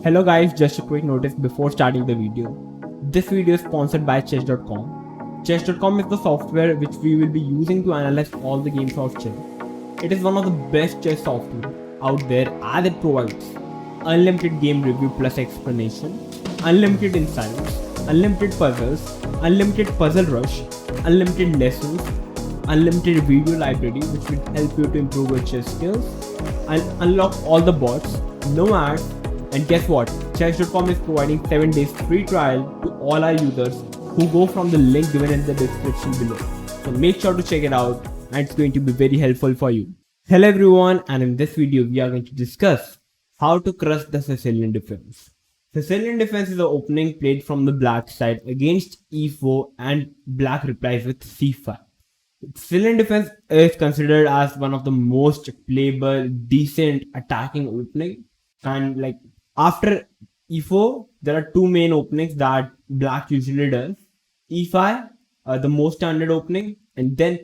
Hello guys, just a quick notice before starting the video. This video is sponsored by chess.com. Chess.com is the software which we will be using to analyze all the games of chess. It is one of the best chess software out there as it provides unlimited game review plus explanation, unlimited insights, unlimited puzzles, unlimited puzzle rush, unlimited lessons, unlimited video library which will help you to improve your chess skills and unlock all the bots, no ads. And guess what? Chess.com is providing 7 days free trial to all our users who go from the link given in the description below. So make sure to check it out and it's going to be very helpful for you. Hello everyone, and in this video we are going to discuss how to crush the Sicilian defense. Sicilian defense is the opening played from the black side against e4 and black replies with c5. Sicilian defense is considered as one of the most playable, decent attacking opening, and after e4, there are two main openings that black usually does. e5, the most standard opening, and then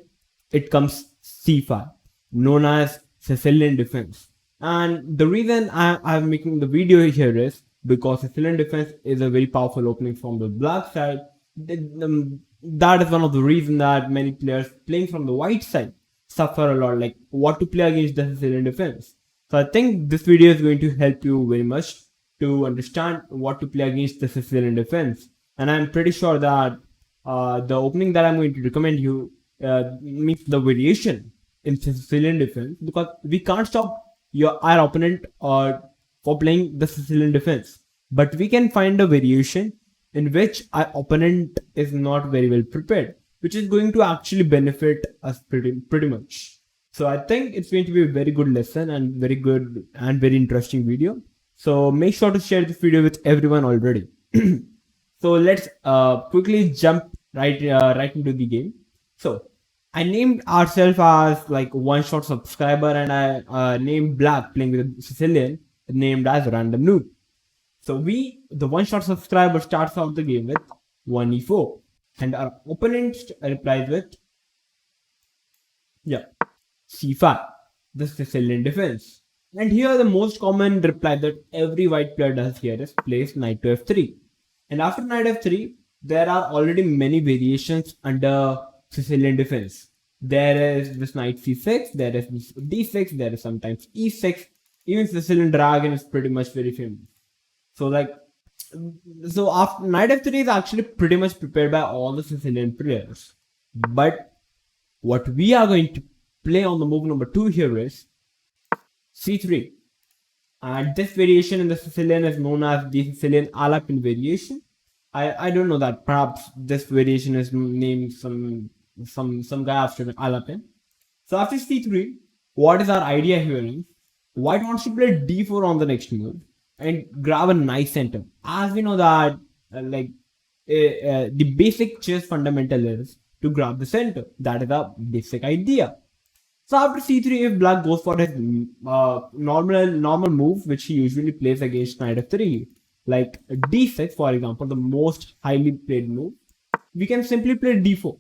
it comes c5, known as Sicilian defense. And the reason I'm making the video here is because Sicilian defense is a very powerful opening from the black side. That is one of the reasons that many players playing from the white side suffer a lot, like what to play against the Sicilian defense. So I think this video is going to help you very much to understand what to play against the Sicilian defense. And I'm pretty sure that the opening that I'm going to recommend you means the variation in Sicilian defense, because we can't stop our opponent for playing the Sicilian defense, but we can find a variation in which our opponent is not very well prepared, which is going to actually benefit us pretty much. So I think it's going to be a very good lesson and very good and very interesting video. So make sure to share this video with everyone already. So let's quickly jump right into the game. So I named ourselves as like OneShot subscriber, and I named black playing with Sicilian named as random noob. So the OneShot subscriber starts out the game with 1e4, and our opponent replies with c5, the Sicilian defense. And here the most common reply that every white player does here is place knight to f3. And after knight f3, there are already many variations under Sicilian defense. There is this knight c6, there is this d6, there is sometimes e6. Even Sicilian dragon is pretty much very famous. So after knight f3 is actually pretty much prepared by all the Sicilian players. But what we are going to play on the move number 2 here is c3, and this variation in the Sicilian is known as the Sicilian Alapin variation. I don't know that, perhaps this variation is named some guy after Alapin. So after c3, what is our idea here is white wants to play d4 on the next move and grab a nice center. As we know that the basic chess fundamental is to grab the center. That is the basic idea. So after c3, if black goes for his normal move, which he usually plays against knight f3, like d6 for example, the most highly played move, we can simply play d4.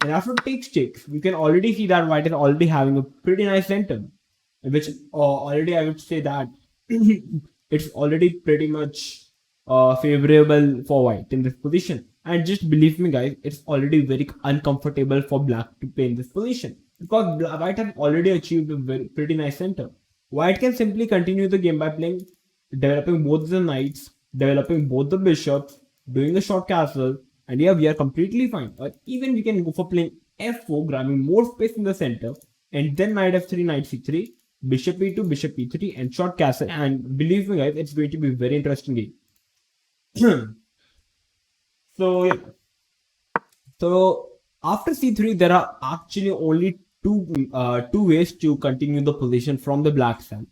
And after takes, we can already see that white is already having a pretty nice center, which already I would say that it's already pretty much favorable for white in this position. And just believe me guys, it's already very uncomfortable for black to play in this position, because white has already achieved a pretty nice center. White can simply continue the game by developing both the knights, developing both the bishops, doing a short castle, and yeah, we are completely fine. Or even we can go for playing f4, grabbing more space in the center, and then knight f3, knight c3, bishop e2, bishop e3, and short castle. And believe me guys, it's going to be a very interesting game. So after c3, there are actually only two ways to continue the position from the black side,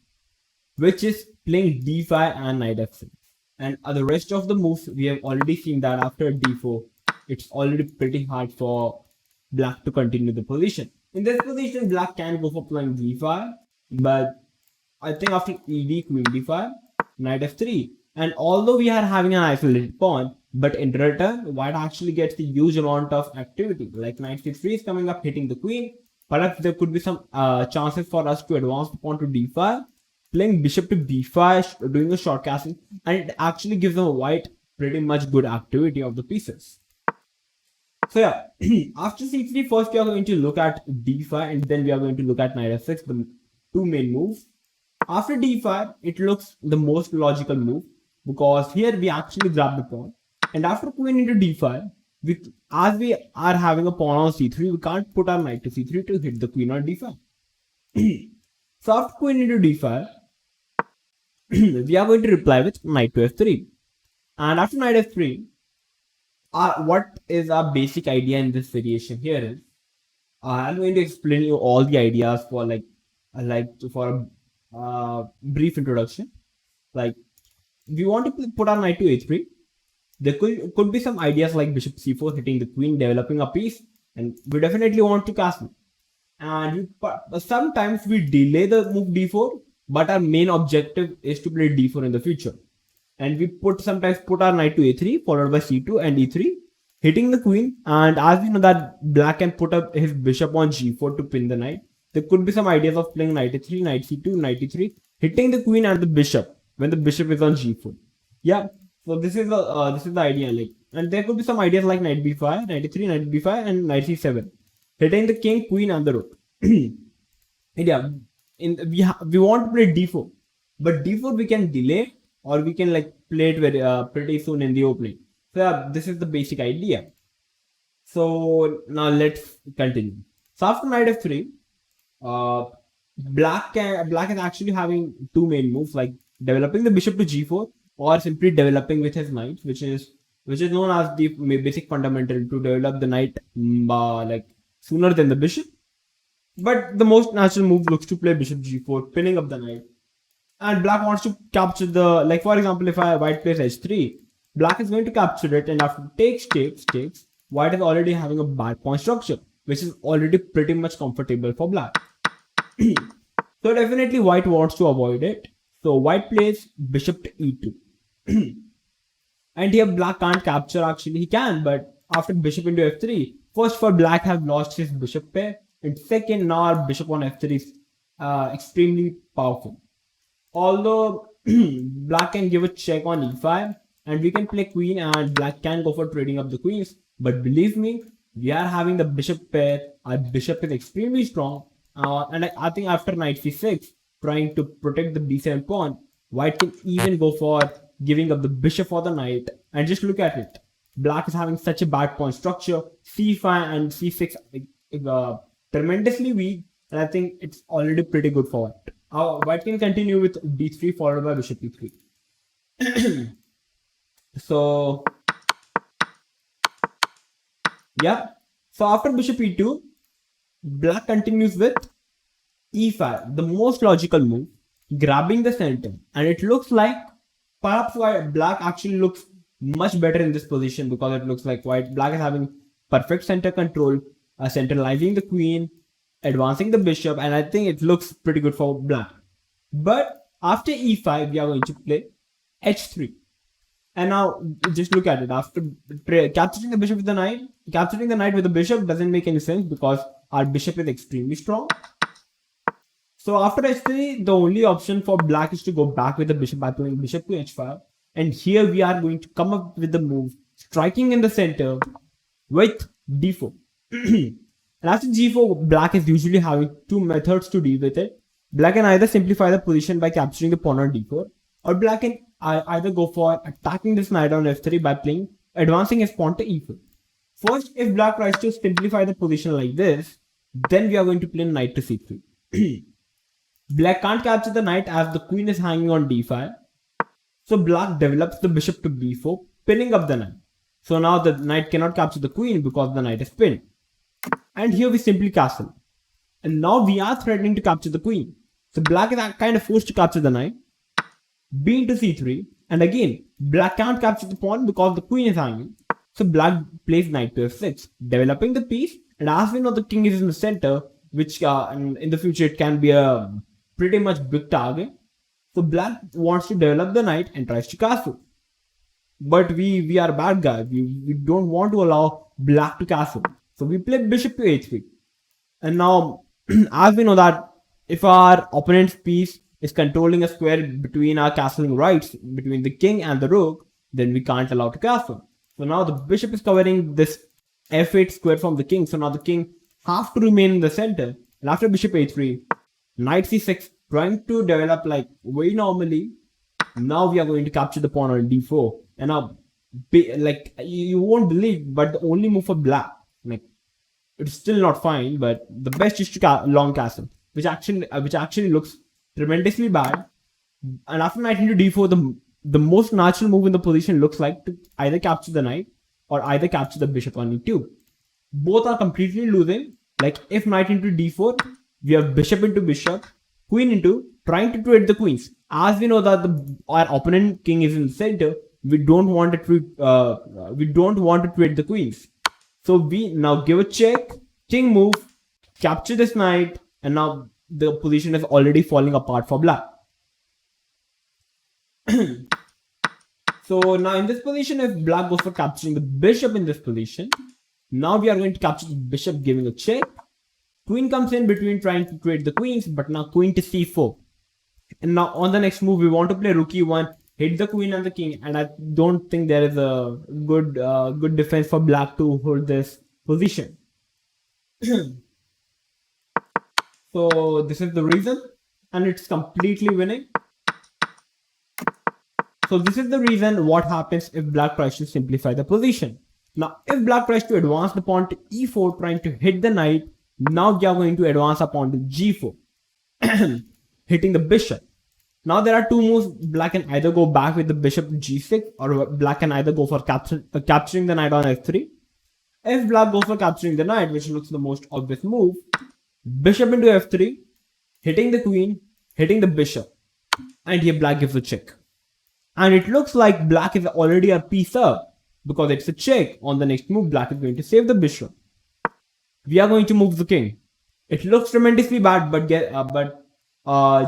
which is playing d5 and knight f6. And the rest of the moves, we have already seen that after d4, it's already pretty hard for black to continue the position. In this position, black can go for playing d5, but I think after ed, queen d5, knight f3, and although we are having an isolated pawn, but in return, white actually gets a huge amount of activity, like knight c3 is coming up, hitting the queen. Perhaps there could be some chances for us to advance the pawn to d5, playing bishop to b5, doing a short castle, and it actually gives the white pretty much good activity of the pieces. So yeah, after c3, first we are going to look at d5, and then we are going to look at knight f6, the two main moves. After d5, it looks the most logical move, because here we actually grab the pawn. And after queen into d5, as we are having a pawn on c3, we can't put our knight to c3 to hit the queen on d5. So after queen into d5, we are going to reply with knight to f3. And after knight f3, what is our basic idea in this variation here is, I'm going to explain you all the ideas for for a brief introduction. Like, we want to put our knight to a3. There could be some ideas like bishop c4 hitting the queen, developing a piece, and we definitely want to castle. And sometimes we delay the move d4, but our main objective is to play d4 in the future. And we sometimes put our knight to a3 followed by c2 and e3, hitting the queen. And as we know that black can put up his bishop on g4 to pin the knight, there could be some ideas of playing knight a3, knight c2, knight e3, hitting the queen and the bishop when the bishop is on g4. Yeah, so this is the idea. And there could be some ideas like knight b5, knight e3, knight b5, and knight c7, hitting the king, queen, and the rook. Yeah, we want to play d4, but d4 we can delay, or we can play it pretty soon in the opening. So yeah, this is the basic idea. So now let's continue. So after knight f3, black is actually having two main moves, like developing the bishop to g4, or simply developing with his knight, which is known as the basic fundamental to develop the knight sooner than the bishop. But the most natural move looks to play bishop g4, pinning up the knight. And black wants to capture the, for example, if white plays h3, black is going to capture it, and after takes, white is already having a bad pawn structure, which is already pretty much comfortable for black. So definitely white wants to avoid it. So white plays bishop to e2. And here black can't capture, actually he can, but after bishop into f3, first for black have lost his bishop pair, and second, now our bishop on f3 is extremely powerful. Although black can give a check on e5, and we can play queen, and black can go for trading up the queens, but believe me, we are having the bishop pair. Our bishop is extremely strong, and I think after knight c6, trying to protect the b7 pawn, white can even go for giving up the bishop for the knight. And just look at it, black is having such a bad pawn structure. C5 and c6 tremendously weak, and I think it's already pretty good for white. White can continue with d3 followed by bishop e3. So yeah, so after bishop e2, black continues with e5, the most logical move, grabbing the center. And it looks like perhaps black actually looks much better in this position, because it looks like black is having perfect center control, centralizing the queen, advancing the bishop, and I think it looks pretty good for black. But after e5, we are going to play h3. And now just look at it. After capturing the bishop with the knight, capturing the knight with the bishop doesn't make any sense, because our bishop is extremely strong. So after h3, the only option for black is to go back with the bishop by playing bishop to h5. And here we are going to come up with the move, striking in the center with d4. And after g4, black is usually having two methods to deal with it. Black can either simplify the position by capturing the pawn on d4, or black can either go for attacking this knight on f3 by advancing his pawn to e4. First, if black tries to simplify the position like this, then we are going to play knight to c3. Black can't capture the knight as the queen is hanging on d5. So black develops the bishop to b4, pinning up the knight. So now the knight cannot capture the queen because the knight is pinned. And here we simply castle. And now we are threatening to capture the queen. So black is kind of forced to capture the knight. B into c3. And again, black can't capture the pawn because the queen is hanging. So black plays knight to f6, developing the piece. And as we know, the king is in the center, which in the future it can be a pretty much big target. So black wants to develop the knight and tries to castle. But we are bad guys. We don't want to allow black to castle. So we play bishop to a3. And now, as we know that if our opponent's piece is controlling a square between our castling rights, between the king and the rook, then we can't allow to castle. So now the bishop is covering this f8 square from the king. So now the king have to remain in the center. And after bishop a3, knight c6, trying to develop like very normally. Now we are going to capture the pawn on d4. And now, like, you won't believe, but the only move for black, like, it's still not fine, but the best is to long castle, which actually looks tremendously bad. And after knight into d4, the most natural move in the position looks like to either capture the knight or either capture the bishop on e2. Both are completely losing. Like if knight into d4, we have bishop into bishop, queen into, trying to trade the queens. As we know that our opponent king is in the center, we don't want to trade the queens. So we now give a check, king move, capture this knight, and now the position is already falling apart for black. So now in this position, if black goes for capturing the bishop in this position, now we are going to capture the bishop, giving a check. Queen comes in between trying to trade the queens, but now queen to c4. And now on the next move, we want to play rook e1, hit the queen and the king, and I don't think there is a good defense for black to hold this position. So this is the reason, and it's completely winning. So this is the reason what happens if black tries to simplify the position. Now if black tries to advance the pawn to e4 trying to hit the knight, now we are going to advance a pawn to g4 hitting the bishop. Now there are two moves. Black can either go back with the bishop to g6, or black can either go for capturing the knight on f3. If black goes for capturing the knight, which looks the most obvious move, bishop into f3, hitting the queen, hitting the bishop, and here black gives a check. And it looks like black is already a piece up because it's a check. On the next move, black is going to save the bishop. We are going to move the king. It looks tremendously bad, but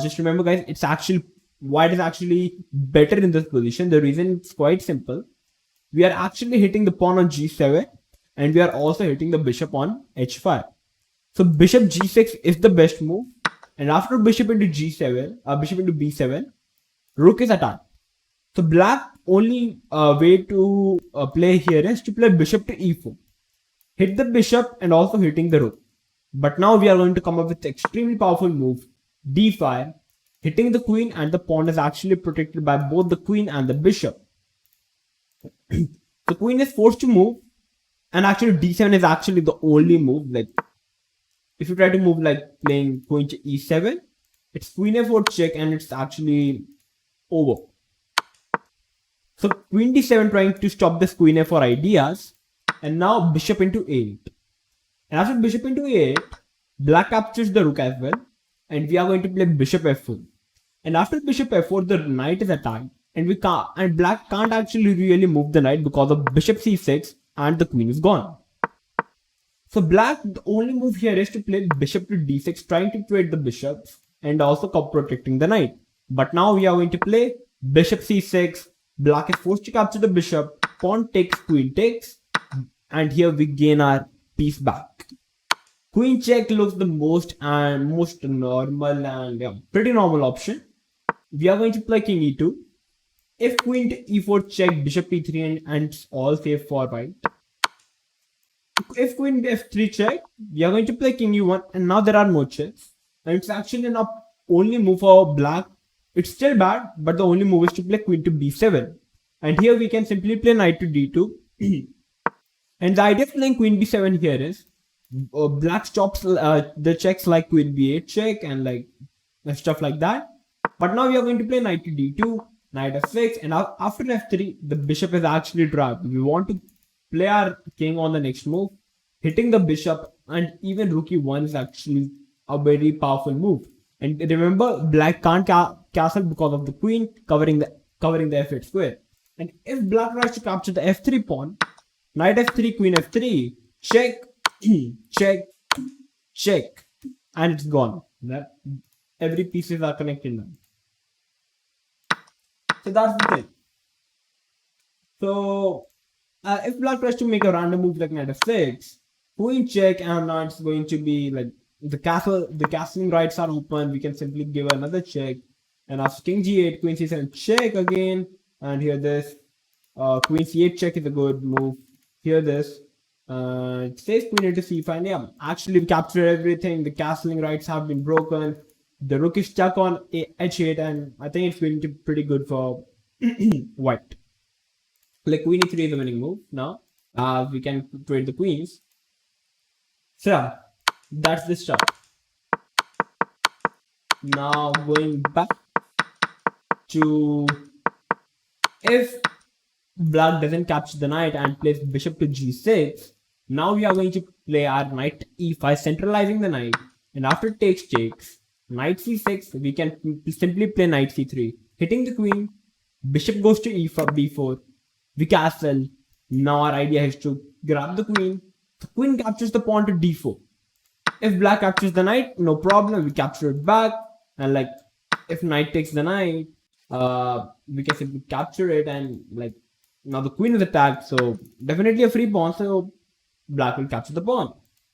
just remember, guys, it's actually white is actually better in this position. The reason is quite simple. We are actually hitting the pawn on g7, and we are also hitting the bishop on h5. So bishop g6 is the best move, and after bishop into g7, bishop into b7, rook is attacked. So black only way to play here is to play bishop to e4, hit the bishop and also hitting the rook. But now we are going to come up with extremely powerful move, d5, hitting the queen, and the pawn is actually protected by both the queen and the bishop. The queen is forced to move, and actually d7 is actually the only move. Like if you try to move like playing queen to e7, it's queen f4 check, and it's actually over. So queen d7 trying to stop this queen f4 ideas, and now bishop into a8. And after bishop into a8, black captures the rook as well, and we are going to play bishop f4. And after bishop f4, the knight is attacked, and black can't actually really move the knight because of bishop c6, and the queen is gone. So black, the only move here is to play bishop to d6, trying to trade the bishops and also protecting the knight. But now we are going to play bishop c6. Black is forced to capture the bishop, pawn takes, queen takes, and here we gain our piece back. Queen check looks the most normal and pretty normal option. We are going to play king e2. If queen to e4 check, bishop e3, and it's all safe for white. If queen f3 check, we are going to play king e1, and now there are no checks. And it's actually not only move for black. It's still bad, but the only move is to play queen to b7. And here we can simply play knight to d2. And the idea of playing queen b7 here is black stops the checks like queen b8 check and like stuff like that. But now we are going to play knight to d2, knight f6, and after f3, the bishop is actually trapped. We want to play our king on the next move, hitting the bishop, and even rook e1 is actually a very powerful move. And remember, black can't castle because of the queen covering the f8 square. And if black tries to capture the f3 pawn, knight f3, queen f3, check, check, check, and it's gone. That every pieces are connected now. So that's the thing. So if black tries to make a random move like knight f6, queen check, and now it's going to be like the castling rights are open. We can simply give another check, And after king g8, queen c7 check again. And here this queen c8 check is a good move. Here this it says queen into c5. Yeah, actually we captured everything. The castling rights have been broken. The rook is stuck on h8, and I think it's going to be pretty good for white. Like queen e3 is a winning move now. We can trade the queens. So yeah, that's the start. Now going back to, if black doesn't capture the knight and plays bishop to g6, now we are going to play our knight e5, centralizing the knight. And after takes, knight c6, we can simply play knight c3, hitting the queen. Bishop goes to e4, b4. We castle. Now our idea is to grab the queen. The queen captures the pawn to d4. If black captures the knight, no problem. We capture it back. And like, if knight takes the knight, we can simply capture it. And like, now the queen is attacked. So definitely a free pawn. So black will capture the pawn.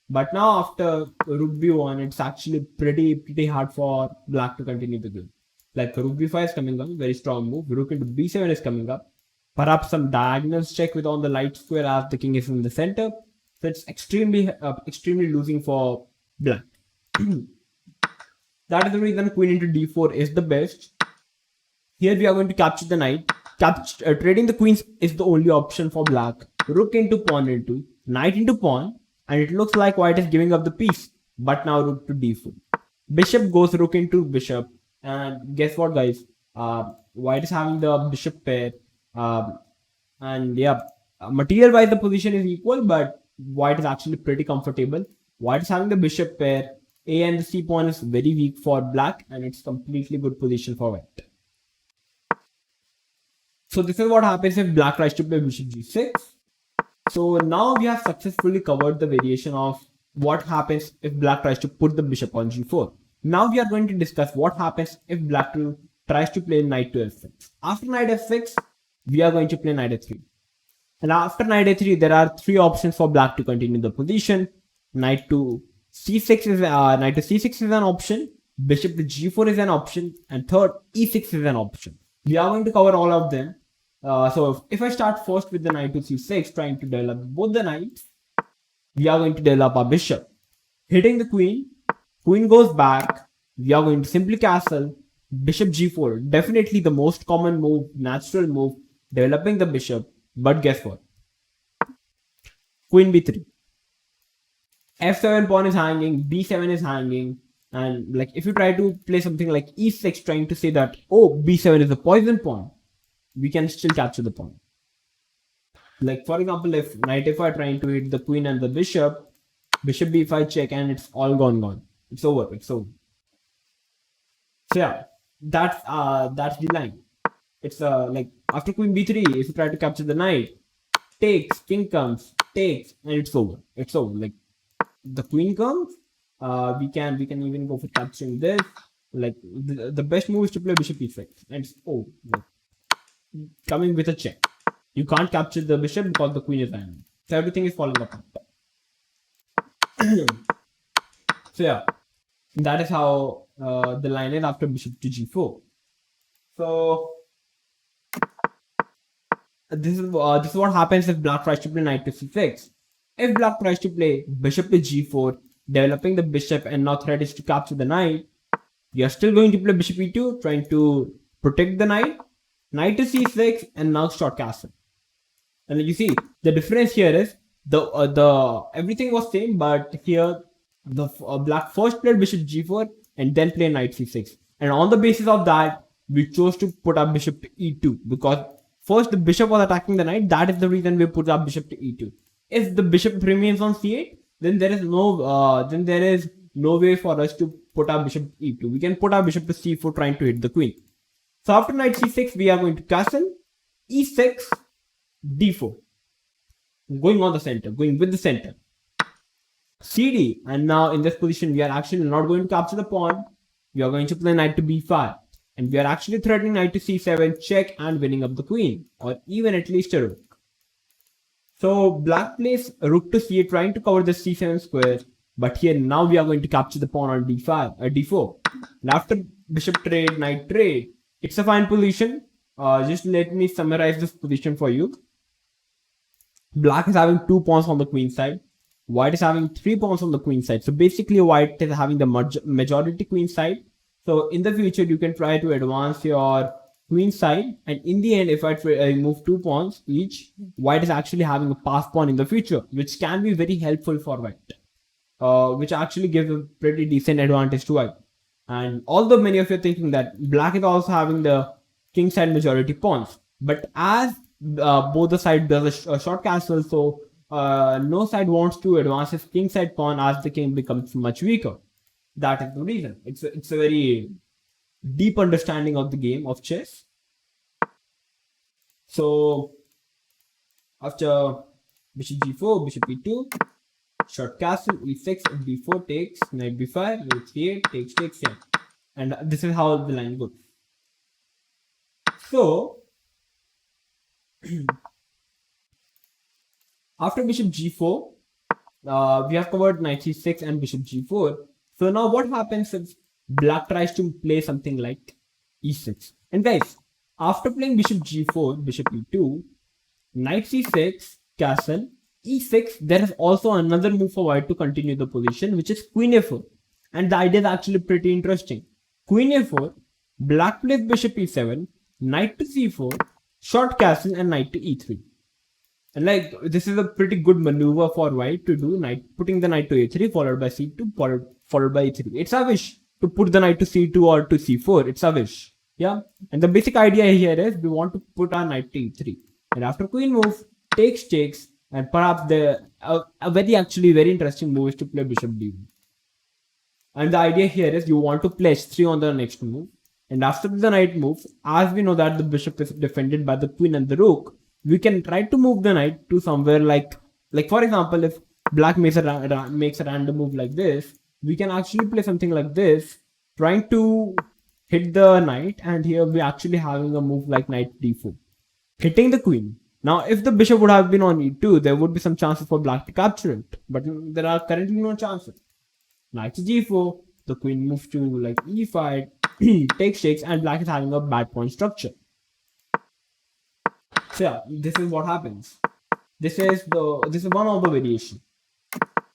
But now after rook b1, it's actually pretty hard for black to continue the game. Like rook b5 is coming up, very strong move. Rook into b7 is coming up. Perhaps some diagonals check with on the light square as the king is in the center. So it's extremely losing for black. That is the reason queen into d4 is the best. Here we are going to capture the knight. Trading the queens is the only option for black. Rook into pawn into, knight into pawn, and it looks like white is giving up the piece. But now rook to d4. Bishop goes rook into bishop. And guess what, guys? White is having the bishop pair. And yeah, material wise the position is equal, but white is actually pretty comfortable. White is having the bishop pair. A and the c pawn is very weak for black, and it's completely good position for white. So this is what happens if black tries to play bishop g6. So now we have successfully covered the variation of what happens if black tries to put the bishop on g4. Now we are going to discuss what happens if black tries to play knight to f6. After knight f6, we are going to play knight f3. And after knight a3, there are three options for black to continue the position. Knight to c6 is an option. Bishop to g4 is an option, and third, e6 is an option. We are going to cover all of them. So if I start first with the knight to c6, trying to develop both the knights, we are going to develop our bishop, hitting the queen. Queen goes back. We are going to simply castle. Bishop g4, definitely the most common move, natural move, developing the bishop. But guess what? Queen b3. f7 pawn is hanging, b7 is hanging, and like if you try to play something like e6, trying to say that, oh, b7 is a poison pawn, we can still capture the pawn. Like for example, if knight f5 trying to hit the queen and the bishop, bishop b5 check, and it's all gone. It's over. So yeah, that's the line. It's like after queen b3, if you try to capture the knight, takes, king comes, takes, and it's over. It's over. Like the queen comes, we can even go for capturing this. Like the best move is to play bishop e6, and it's like, coming with a check. You can't capture the bishop because the queen is hanging. So everything is falling apart. So yeah, that is how the line is after bishop to g4. So this is what happens if black tries to play knight to c6. If black tries to play bishop to g4, developing the bishop, and now threat is to capture the knight, we are still going to play bishop e2, trying to protect the knight. Knight to c6, and now short castle. And you see the difference here is the everything was same, but here the black first played bishop g4 and then play knight c6. And on the basis of that, we chose to put our bishop to e2 because first the bishop was attacking the knight. That is the reason we put our bishop to e2. If the bishop remains on c8, then there is no way for us to put our bishop to e2. We can put our bishop to c4 trying to hit the queen. So after knight c6, we are going to castle, e6, d4. Going on the center, going with the center. cd, and now in this position, we are actually not going to capture the pawn. We are going to play knight to b5. And we are actually threatening knight to c7, check, and winning up the queen. Or even at least a rook. So black plays rook to c8, trying to cover the c7 square. But here now we are going to capture the pawn on d4. And after bishop trade, knight trade. It's a fine position. Just let me summarize this position for you. Black is having 2 pawns on the queen side. White is having 3 pawns on the queen side. So basically white is having the majority queen side. So in the future, you can try to advance your queen side. And in the end, if I remove 2 pawns each, white is actually having a pass pawn in the future, which can be very helpful for white. Which actually gives a pretty decent advantage to white. And although many of you are thinking that black is also having the king side majority pawns, but as both the side does a short castle, so no side wants to advance his king side pawn as the king becomes much weaker. That is the reason. It's a very deep understanding of the game of chess. So after bishop g4, bishop e2, short castle, e6, d4 takes, knight b5, h8, takes, yeah. And this is how the line goes. So after bishop g4, we have covered knight c6 and bishop g4. So now what happens if black tries to play something like e6? And guys, after playing bishop g4, bishop e2, knight c6, castle, e6, there is also another move for white to continue the position, which is queen a4. And the idea is actually pretty interesting. Queen a4, black plays bishop e7, knight to c4, short castle, and knight to e3. And like, this is a pretty good maneuver for white to do, putting the knight to a3, followed by c2, followed by e3. It's a wish to put the knight to c2 or to c4. It's a wish. Yeah. And the basic idea here is we want to put our knight to e3. And after queen move, takes, and perhaps a very interesting move is to play bishop d1. And the idea here is you want to play h3 on the next move. And after the knight moves, as we know that the bishop is defended by the queen and the rook, we can try to move the knight to somewhere like for example, if black makes a random move like this, we can actually play something like this, trying to hit the knight. And here we're actually having a move like knight d4, hitting the queen. Now, if the bishop would have been on e2, there would be some chances for black to capture it. But there are currently no chances. Knight to g4, the queen moves to like e5, takes, and black is having a bad pawn structure. So yeah, this is what happens. This is one of the variation.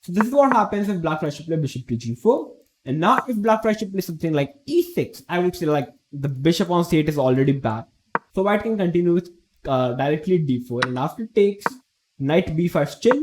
So this is what happens if black tries to play bishop to g4. And now if black tries to play something like e6, I would say like the bishop on c8 is already bad. So white can continue with directly d4, and after takes, knight b5 still,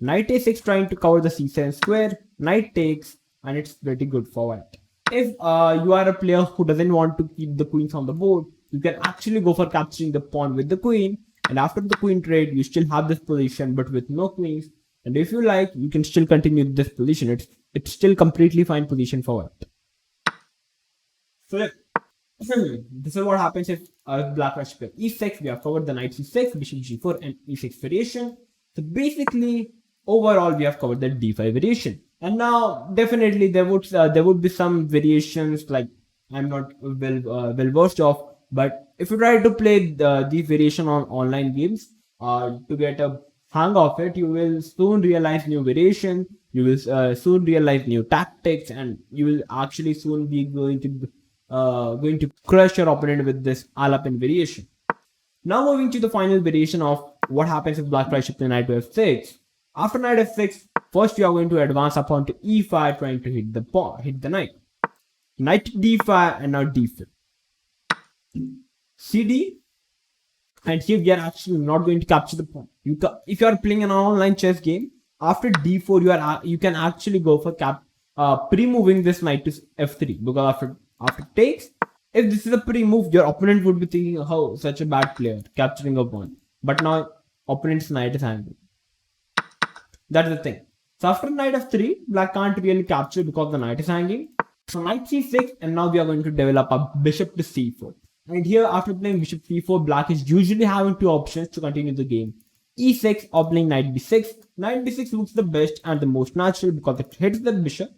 knight a6 trying to cover the c7 square, knight takes, and it's pretty good for white. If you are a player who doesn't want to keep the queens on the board, you can actually go for capturing the pawn with the queen, and after the queen trade, you still have this position but with no queens. And if you like, you can still continue this position. It's still completely fine position for white. So this is what happens if black tries to play e6. We have covered the knight c6, bishop g4, and e6 variation. So basically, overall, we have covered the d5 variation. And now, definitely, there would be some variations like I'm not well versed of. But if you try to play these variation on online games, to get a hang of it, you will soon realize new variation. You will soon realize new tactics, and you will actually soon be going to crush your opponent with this Alapin variation. Now moving to the final variation of what happens if black tries to play knight to f6. After knight f6, first we are going to advance upon to e5, trying to hit the knight. Knight to d5, and now d5. cd, and here we are actually not going to capture the pawn. If you are playing an online chess game, after d4 you can actually go for pre-moving this knight to f3, because after takes, if this is a pre-move, your opponent would be thinking, oh, such a bad player capturing a pawn. But now opponent's knight is hanging. That's the thing. So after knight f3, black can't really capture because the knight is hanging. So knight c6, and now we are going to develop a bishop to c4. And here, after playing bishop c4, black is usually having two options to continue the game. e6 or playing knight b6. Knight b6 looks the best and the most natural because it hits the bishop.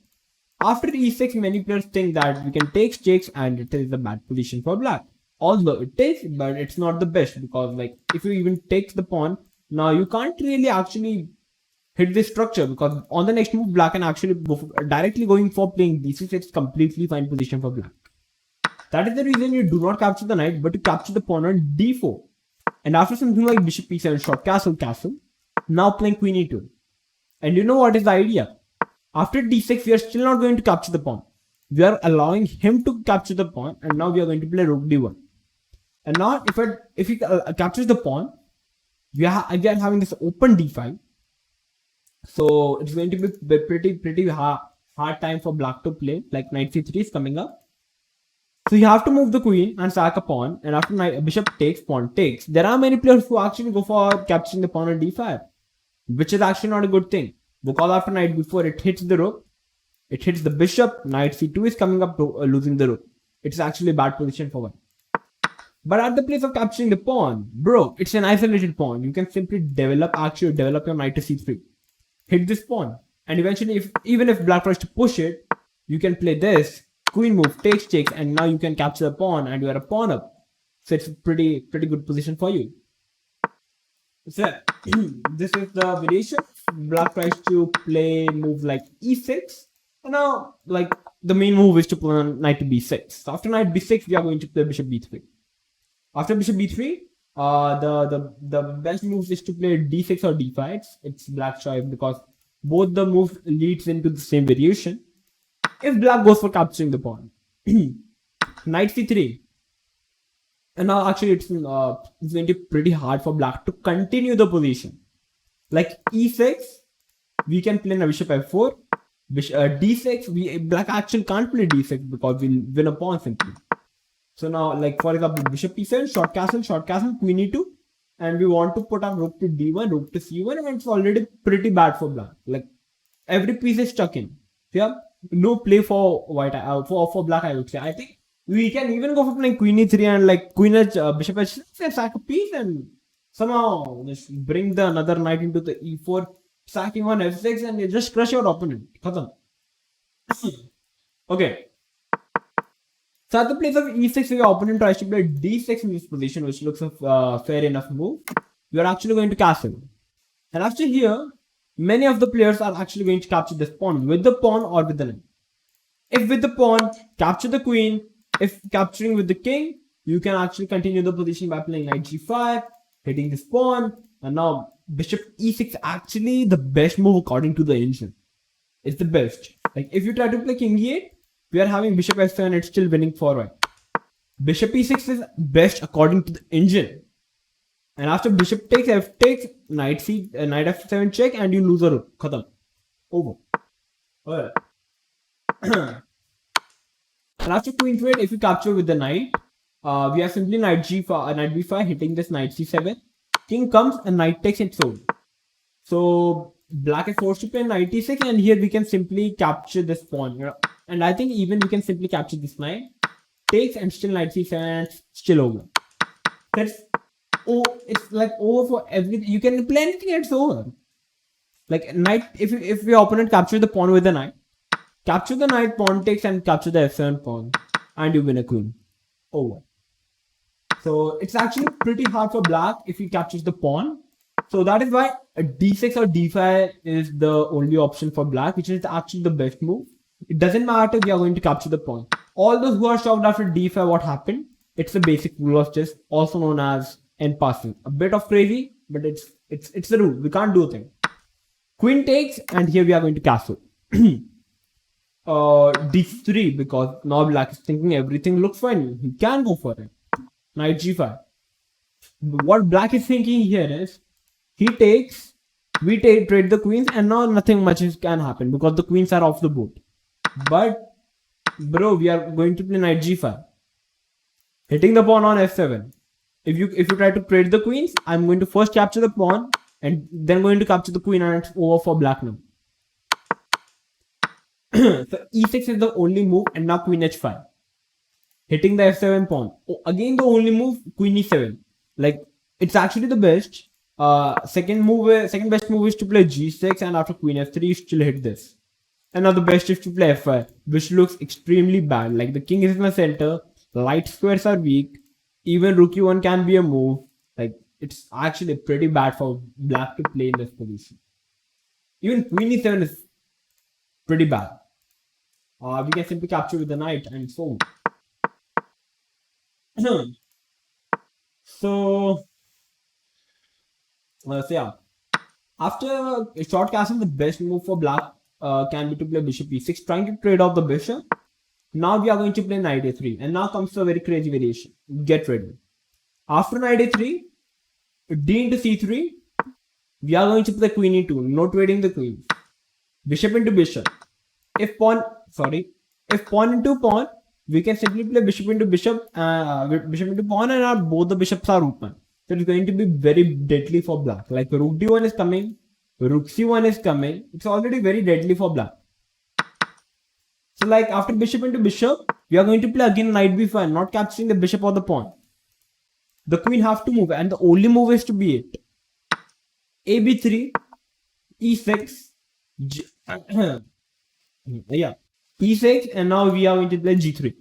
After e6, many players think that we can take takes, and it is a bad position for black. Although it is, but it's not the best, because like if you even take the pawn, now you can't really actually hit this structure, because on the next move, black can actually go directly going for playing d6. It's completely fine position for black. That is the reason you do not capture the knight, but you capture the pawn on d4. And after something like bishop e7, short castle, castle, now playing queen e2. And you know what is the idea? After d6, we are still not going to capture the pawn. We are allowing him to capture the pawn, and now we are going to play rook d1. And now if he captures the pawn, we are again having this open d5. So it's going to be pretty hard time for black to play. Like knight c3 is coming up. So you have to move the queen and sack a pawn. And after bishop takes, pawn takes. There are many players who actually go for capturing the pawn on d5, which is actually not a good thing. Because after knight b4, it hits the rook. It hits the bishop. Knight c2 is coming up, losing the rook. It's actually a bad position for one. But at the place of capturing the pawn, bro, it's an isolated pawn. You can simply develop your knight to c3. Hit this pawn. And eventually, even if black tries to push it, you can play this. Queen move, takes, and now you can capture the pawn and you are a pawn up. So it's a pretty good position for you. So this is the variation. Black tries to play move like e6. And now, like, the main move is to play knight to b6. So after knight b6, we are going to play bishop b3. After bishop b3, the best move is to play d6 or d5. It's black's choice because both the moves leads into the same variation. If black goes for capturing the pawn, knight c3, and now actually it's going to be pretty hard for black to continue the position. Like e6, we can play bishop f4. D6, black actually can't play d6 because we'll win a pawn simply. So now, like for example, bishop e7, short castle, queen e2, and we want to put our rook to d1, rook to c1, and it's already pretty bad for black. Like every piece is stuck in. Yeah, no play for white. For black, I would say. I think we can even go for playing queen e3 and like queen bishop h6, sack a piece, and somehow just bring the another knight into the e4, sacking on f6, and you just crush your opponent. Okay. So at the place of e6, your opponent tries to play d6 in this position, which looks a fair enough move. You are actually going to castle. And after here, many of the players are actually going to capture this pawn with the pawn or with the knight. If with the pawn, capture the queen. If capturing with the king, you can actually continue the position by playing knight g5, hitting this pawn. And now bishop e6 actually the best move according to the engine. It's the best. Like if you try to play king e8, we are having bishop f7, it's still winning forward. Bishop e6 is best according to the engine. And after bishop takes, f takes, knight f7 check, and you lose a rook. Khatam. Over. Alright. And after queen to 8, if you capture with the knight, we have simply knight b5 hitting this knight c7. King comes and knight takes its own. So black is forced to play knight e6, and here we can simply capture this pawn. And I think even we can simply capture this knight, takes, and still knight c7, still over. It's like over for everything. You can play anything, it's over. Like knight, if your opponent captures the pawn with the knight, capture the knight, pawn takes, and capture the f7 pawn, and you win a queen. Over. So it's actually pretty hard for black if he captures the pawn. So that is why a d6 or d5 is the only option for black, which is actually the best move. It doesn't matter if you are going to capture the pawn. All those who are shocked after d5 what happened, it's a basic rule of chess, also known as en passant. A bit of crazy, but it's the rule. We can't do a thing. Queen takes, and here we are going to castle. D3, because now black is thinking everything looks fine. He can go for it. Knight g5. What black is thinking here is, he takes, we trade the queens, and now nothing much can happen because the queens are off the board. But bro, we are going to play knight g5, hitting the pawn on f7. If you try to trade the queens, I'm going to first capture the pawn and then going to capture the queen, and it's over for black now. So e6 is the only move, and now queen h5, hitting the f7 pawn. Again the only move, queen e7. Like it's actually the best. Second best move is to play g6, and after queen f3 you still hit this. And now the best is to play f5, which looks extremely bad. Like the king is in the center, light squares are weak, even rook e1 can be a move. Like it's actually pretty bad for black to play in this position. Even queen e7 is pretty bad. We can simply capture with the knight and so on. So, yeah. After a short castle, the best move for black can be to play bishop e6, trying to trade off the bishop. Now we are going to play knight a3, and now comes a very crazy variation. Get ready. After knight a3, d into c3, we are going to play queen e2, no trading the queen. Bishop into bishop. If pawn into pawn, we can simply play bishop into bishop, bishop into pawn, and both the bishops are open. So it's going to be very deadly for black. Like rook d1 is coming, rook c1 is coming. It's already very deadly for black. So like after bishop into bishop, we are going to play again knight b5, not capturing the bishop or the pawn. The queen have to move, and the only move is to b8. A b3, e6, yeah, e6, and now we are going to play g3.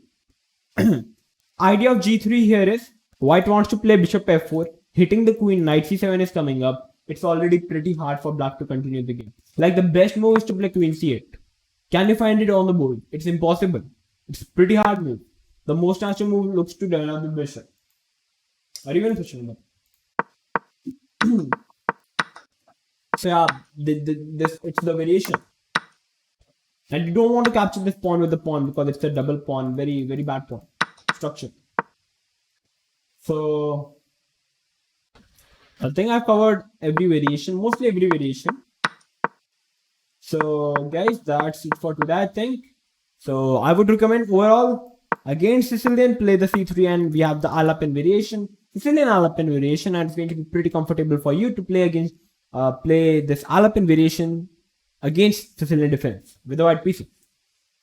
Idea of g3 here is white wants to play bishop f4, hitting the queen. Knight c7 is coming up. It's already pretty hard for black to continue the game. Like the best move is to play queen c8. Can you find it on the board? It's impossible. It's pretty hard move. The most natural move looks to develop the bishop, or even pushing up. So yeah, it's the variation. And you don't want to capture this pawn with the pawn because it's a double pawn, very, very bad pawn structure. So I think I've covered every variation, mostly every variation. So guys, that's it for today, I think. So I would recommend overall against Sicilian, play the c3, and we have the Alapin variation, Sicilian Alapin variation, and it's going to be pretty comfortable for you to play against play this Alapin variation against Sicilian defense with the white pieces.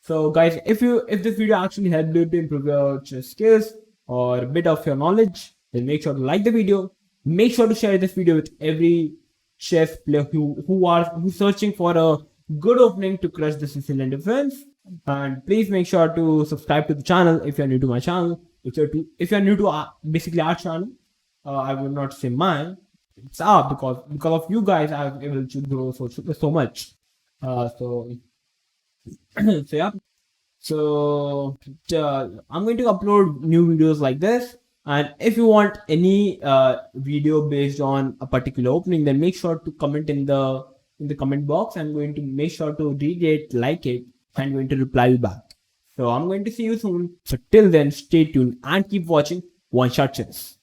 So guys, if this video actually helped you to improve your chess skills or a bit of your knowledge, then make sure to like the video. Make sure to share this video with every chess player who's searching for a good opening to crush the Sicilian defense. And please make sure to subscribe to the channel if you're new to my channel. If you're new to basically our channel, I would not say mine. It's up because of you guys I'm able to grow so much. So yeah. So I'm going to upload new videos like this. And if you want any video based on a particular opening, then make sure to comment in the comment box. I'm going to make sure to read it, like it, and I'm going to reply you back. So I'm going to see you soon. So till then, stay tuned and keep watching OneShot Chess.